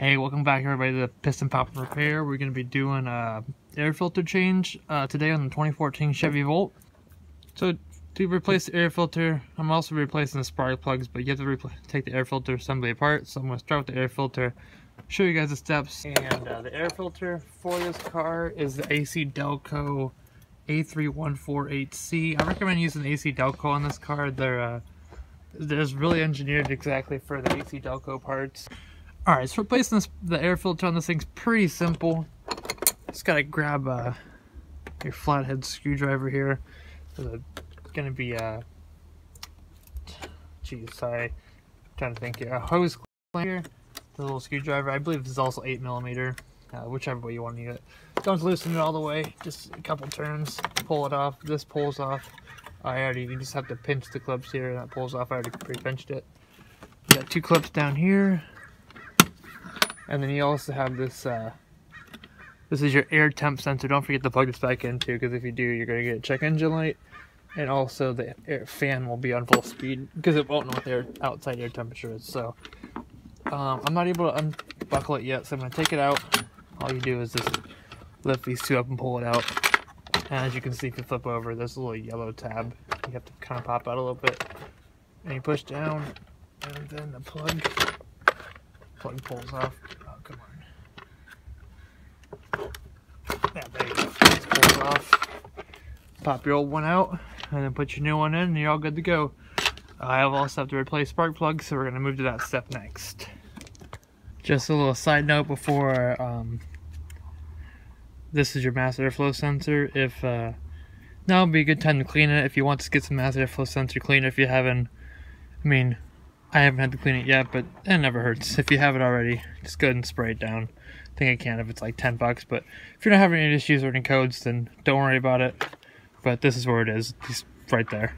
Hey, welcome back everybody to the Piston Pop and Repair. We're going to be doing a air filter change today on the 2014 Chevy Volt. So to replace the air filter, I'm also replacing the spark plugs, but you have to take the air filter assembly apart. So I'm going to start with the air filter, show you guys the steps. And the air filter for this car is the AC Delco A3148C. I recommend using the AC Delco on this car. They're really engineered exactly for the AC Delco parts. Alright, so replacing the air filter on this thing's pretty simple. Just gotta grab your flathead screwdriver here. There's gonna be sorry, I'm trying to think here. A hose clamp here, the little screwdriver. I believe this is also 8mm, whichever way you want to use it. Don't loosen it all the way, just a couple turns, pull it off. This pulls off. You just have to pinch the clips here, and that pulls off. I already pre-pinched it. You got two clips down here. And then you also have this, this is your air temp sensor. Don't forget to plug this back in too, because if you do, you're going to get a check engine light. And also the air fan will be on full speed, because it won't know what the outside air temperature is. So, I'm not able to unbuckle it yet, so I'm going to take it out. All you do is just lift these two up and pull it out. And as you can see, if you flip over, there's a little yellow tab. You have to kind of pop out a little bit. And you push down, and then the plug pulls off. Oh, come on. Yeah, there you go. It pulls off. Pop your old one out, and then put your new one in, and you're all good to go. I also have to replace spark plugs, so we're going to move to that step next. Just a little side note before, this is your mass airflow sensor. Now would be a good time to clean it if you want to get some mass airflow sensor cleaner. If you haven't, I haven't had to clean it yet, but it never hurts. If you have it already, just go ahead and spray it down. I think I can if it's like $10, but if you're not having any issues or any codes, then don't worry about it. But this is where it is. It's right there.